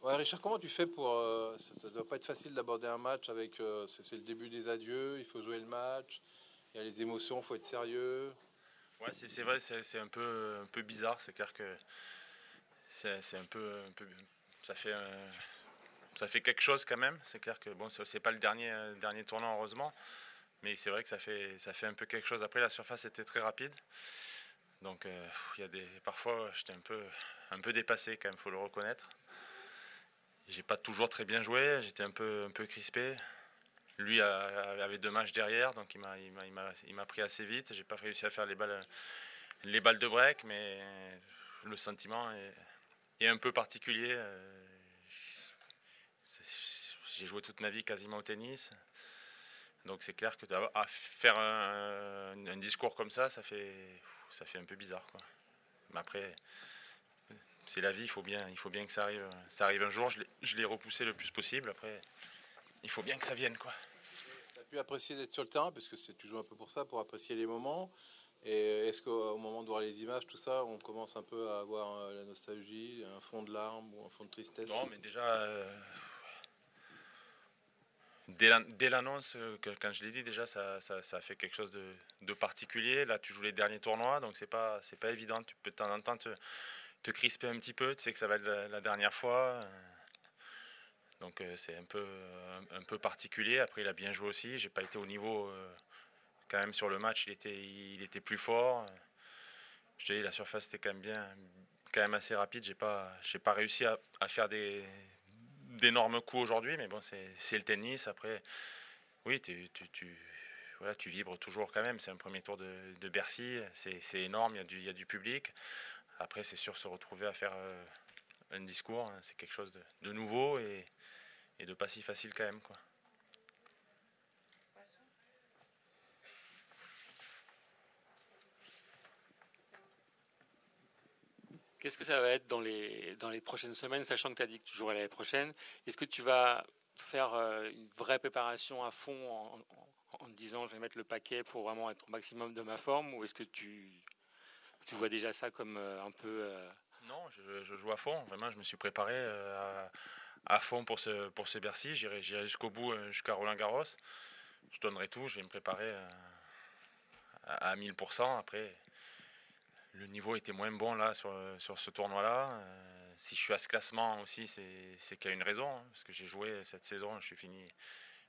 Ouais, Richard, comment tu fais pour... ça doit pas être facile d'aborder un match avec... c'est le début des adieux, il faut jouer le match, il y a les émotions, il faut être sérieux. Ouais, c'est vrai, c'est un peu bizarre. C'est clair que c'est ça fait, ça fait quelque chose quand même. C'est clair que bon, c'est pas le dernier tournant heureusement, mais c'est vrai que ça fait un peu quelque chose. Après, la surface était très rapide, donc il y a parfois j'étais un peu dépassé quand même, faut le reconnaître. J'ai pas toujours très bien joué, j'étais un peu crispé. Lui avait 2 matchs derrière, donc il m'a pris assez vite. J'ai pas réussi à faire les balles de break, mais le sentiment est un peu particulier. J'ai joué toute ma vie quasiment au tennis, donc c'est clair que à faire un discours comme ça fait un peu bizarre, quoi. Mais après, c'est la vie, il faut bien que ça arrive un jour. Je l'ai repoussé le plus possible. Après, il faut bien que ça vienne, quoi. Tu as pu apprécier d'être sur le terrain, parce que c'est toujours un peu pour ça, pour apprécier les moments. Et est-ce qu'au moment de voir les images, tout ça, on commence un peu à avoir la nostalgie, un fond de larmes ou un fond de Non, tristesse? mais déjà, dès l'annonce, quand je l'ai dit, déjà, ça a fait quelque chose de particulier. Là, tu joues les derniers tournois, donc c'est pas évident. Tu peux de temps en temps te crisper un petit peu. Tu sais que ça va être la dernière fois. Donc c'est un peu particulier. Après, il a bien joué aussi. J'ai pas été au niveau quand même sur le match. Il était plus fort. Je te dis, la surface était quand même assez rapide. J'ai pas réussi à faire d'énormes coups aujourd'hui, mais bon, c'est le tennis. Après, oui, voilà, tu vibres toujours quand même. C'est un premier tour de Bercy. C'est énorme. Il y a du public. Après, c'est sûr, se retrouver à faire un discours, hein, c'est quelque chose de nouveau et de pas si facile quand même, quoi. Qu'est-ce que ça va être dans les prochaines semaines, sachant que tu as dit que tu jouerais l'année prochaine? Est-ce que tu vas faire une vraie préparation à fond en te disant je vais mettre le paquet pour vraiment être au maximum de ma forme, ou est-ce que tu vois déjà ça comme un peu... Non, je joue à fond. Vraiment, je me suis préparé à fond pour ce Bercy. J'irai jusqu'au bout, jusqu'à Roland-Garros. Je donnerai tout. Je vais me préparer à 1000%. Après, le niveau était moins bon là sur ce tournoi-là. Si je suis à ce classement aussi, c'est qu'il y a une raison, hein, parce que j'ai joué cette saison, j'ai fini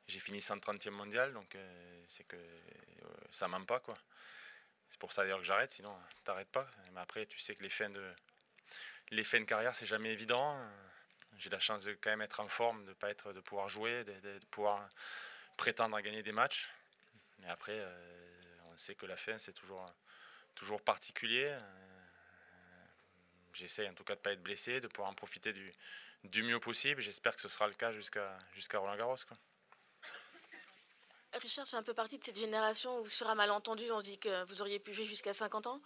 130e mondial, donc c'est que ça ment pas, quoi. C'est pour ça d'ailleurs que j'arrête, sinon t'arrêtes pas. Mais après, tu sais que les fins de carrière, c'est jamais évident. J'ai la chance de quand même être en forme, de pouvoir jouer, de pouvoir prétendre à gagner des matchs. Mais après, on sait que la fin, c'est toujours particulier. J'essaie en tout cas de ne pas être blessé, de pouvoir en profiter du mieux possible. J'espère que ce sera le cas jusqu'à Roland-Garros, quoi. Richard, c'est un peu partie de cette génération où sur un malentendu, on se dit que vous auriez pu jouer jusqu'à 50 ans.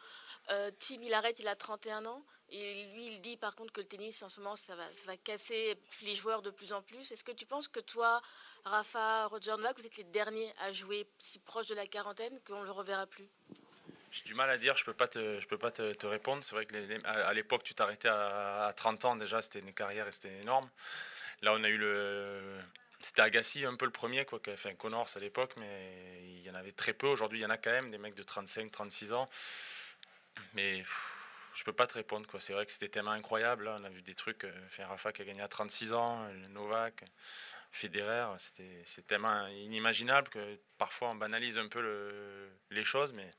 Tim, il arrête, il a 31 ans. Et lui, il dit par contre que le tennis, en ce moment, ça va casser les joueurs de plus en plus. Est-ce que tu penses que toi, Rafa, Roger Novak, vous êtes les derniers à jouer si proche de la quarantaine qu'on ne le reverra plus? J'ai du mal à dire, je peux pas te répondre. C'est vrai que à l'époque, tu t'arrêtais à 30 ans déjà, c'était une carrière et c'était énorme. Là, on a eu C'était Agassi un peu le premier, quoi, qui a fait un Connors à l'époque, mais il y en avait très peu. Aujourd'hui, il y en a quand même, des mecs de 35, 36 ans. Mais je peux pas te répondre, quoi. C'est vrai que c'était tellement incroyable. Là, on a vu des trucs. Rafa qui a gagné à 36 ans, Novak, Federer. C'est tellement inimaginable que parfois on banalise un peu les choses, mais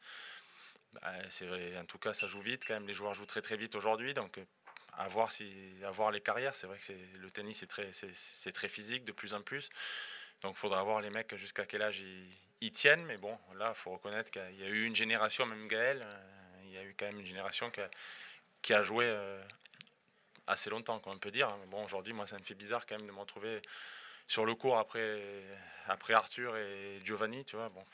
bah, c'est vrai. En tout cas, ça joue vite quand même. Les joueurs jouent très très vite aujourd'hui, donc à voir les carrières. C'est vrai que le tennis c'est très physique de plus en plus. Donc, il faudra voir les mecs jusqu'à quel âge ils tiennent. Mais bon, là, il faut reconnaître qu'il y a eu une génération, même Gaël, il y a eu quand même une génération qui a joué assez longtemps, on peut dire. Mais bon, aujourd'hui, moi, ça me fait bizarre quand même de me retrouver sur le court après Arthur et Giovanni, tu vois. Bon,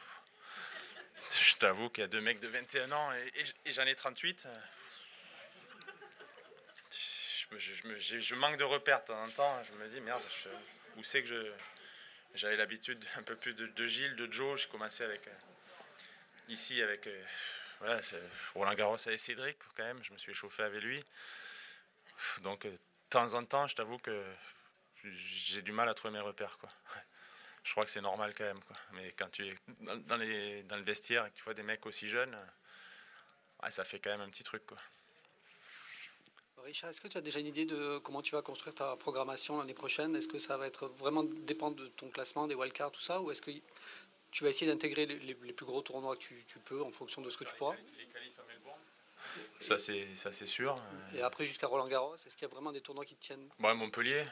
je t'avoue qu'il y a 2 mecs de 21 ans et j'en ai 38. Je manque de repères de temps en temps. Je me dis, merde, où c'est que j'avais l'habitude un peu plus de Gilles, de Joe. J'ai commencé ici avec voilà, Roland Garros avec Cédric quand même. Je me suis échauffé avec lui. Donc temps en temps, je t'avoue que j'ai du mal à trouver mes repères, quoi. Je crois que c'est normal quand même, quoi. Mais quand tu es dans le vestiaire et que tu vois des mecs aussi jeunes, ouais, ça fait quand même un petit truc, quoi. Richard, est-ce que tu as déjà une idée de comment tu vas construire ta programmation l'année prochaine? Est-ce que ça va être vraiment dépendre de ton classement, des wildcards, tout ça? Ou est-ce que tu vas essayer d'intégrer les plus gros tournois que tu peux en fonction de ce que tu pourras? Les qualifs à Melbourne, ça c'est sûr. Et après jusqu'à Roland-Garros, est-ce qu'il y a vraiment des tournois qui te tiennent? Ouais, Montpellier,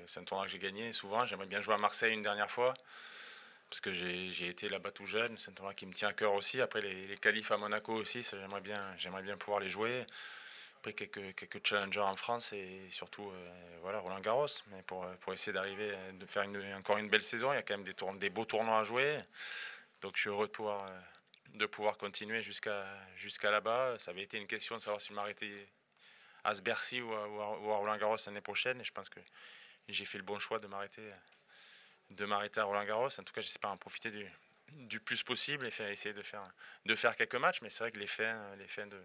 c'est un tournoi que j'ai gagné souvent. J'aimerais bien jouer à Marseille une dernière fois. Parce que j'ai été là-bas tout jeune, c'est un tournoi qui me tient à cœur aussi. Après les qualifs à Monaco aussi, j'aimerais bien pouvoir les jouer. Après quelques challengers en France et surtout voilà, Roland Garros. Mais pour essayer d'arriver, de faire encore une belle saison, il y a quand même des beaux tournois à jouer. Donc je suis heureux de pouvoir continuer jusqu'à là-bas. Ça avait été une question de savoir si je m'arrêtais à Bercy ou à Roland Garros l'année prochaine. Et je pense que j'ai fait le bon choix de m'arrêter à Roland-Garros. En tout cas, j'espère en profiter du plus possible et essayer de faire quelques matchs. Mais c'est vrai que les fins de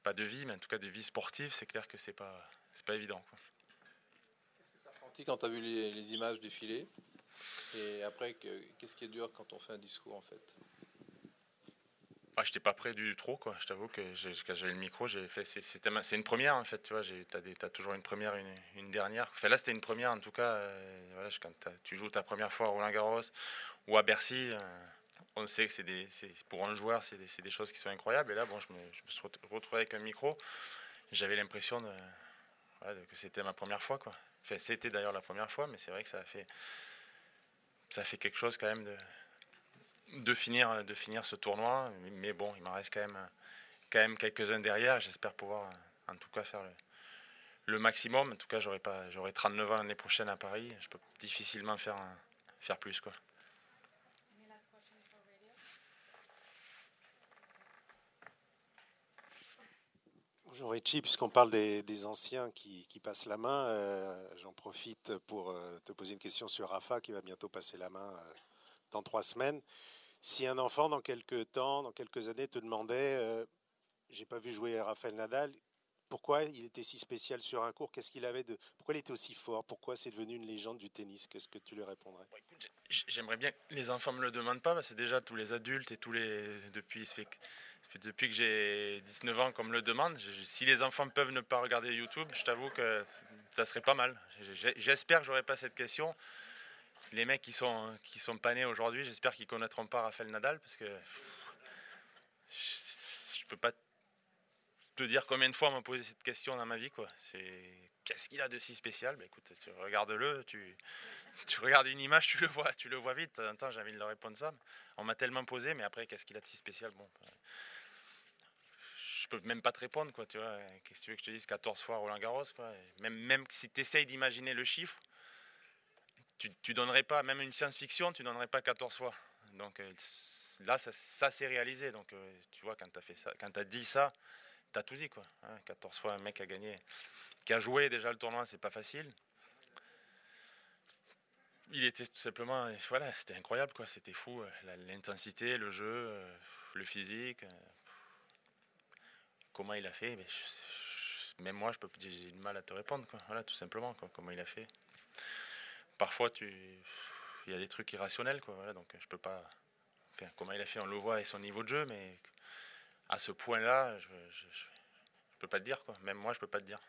pas de vie, mais en tout cas de vie sportive, c'est clair que c'est pas évident, quoi. Qu'est-ce que tu as ressenti quand tu as vu les images défiler? Et après, qu'est-ce qui est dur quand on fait un discours, en fait? Ah, j'étais pas prêt du trop, quoi. Je t'avoue que quand j'avais le micro, c'est une première, en fait, tu vois. T'as toujours une première, une dernière. Enfin, là, c'était une première, en tout cas. Voilà, quand tu joues ta première fois à Roland-Garros ou à Bercy, on sait que pour un joueur, c'est des choses qui sont incroyables. Et là, bon, je me suis retrouvé avec un micro. J'avais l'impression que c'était ma première fois, quoi. Enfin, c'était d'ailleurs la première fois, mais c'est vrai que ça a fait quelque chose quand même de finir ce tournoi. Mais bon, il m'en reste quand même quelques-uns derrière. J'espère pouvoir en tout cas faire le maximum. En tout cas, j'aurai 39 ans l'année prochaine à Paris. Je peux difficilement faire plus, quoi. Bonjour Richie, puisqu'on parle des anciens qui passent la main, j'en profite pour te poser une question sur Rafa qui va bientôt passer la main dans 3 semaines. Si un enfant dans quelques temps, dans quelques années te demandait, j'ai pas vu jouer Rafael Nadal, pourquoi il était si spécial sur un court, pourquoi il était aussi fort, pourquoi c'est devenu une légende du tennis, qu'est-ce que tu lui répondrais? Bon, écoute, j'aimerais bien que les enfants me le demandent pas, parce que déjà tous les adultes et depuis que j'ai 19 ans qu'on me le demande. Si les enfants peuvent ne pas regarder YouTube, je t'avoue que ça serait pas mal. J'espère que j'aurai pas cette question. Les mecs qui sont pas nés aujourd'hui, j'espère qu'ils connaîtront pas Rafael Nadal, parce que je peux pas te dire combien de fois on m'a posé cette question dans ma vie, quoi. C'est qu'est-ce qu'il a de si spécial? Ben écoute, tu regardes-le, tu regardes une image, tu le vois vite. En temps, j'ai envie de leur répondre ça. On m'a tellement posé, mais après, qu'est-ce qu'il a de si spécial? Bon, je peux même pas te répondre, quoi, tu vois. Qu'est-ce que tu veux que je te dise? 14 fois Roland Garros, quoi. Même si tu essayes d'imaginer le chiffre, tu donnerais pas, même une science-fiction, tu donnerais pas 14 fois. Donc là, ça s'est réalisé. Donc tu vois, quand tu as fait ça, quand tu as dit ça, tu as tout dit, quoi. 14 fois un mec a gagné, qui a joué déjà le tournoi, c'est pas facile. Il était tout simplement, voilà, c'était incroyable, quoi. C'était fou, l'intensité, le jeu, le physique. Comment il a fait, mais même moi, j'ai du mal à te répondre, quoi. Voilà, tout simplement, quoi. Comment il a fait. Parfois, il y a des trucs irrationnels, quoi. Voilà, donc je peux pas. Enfin, comment il a fait, on le voit avec son niveau de jeu, mais à ce point-là, je peux pas te dire, quoi. Même moi, je peux pas te dire.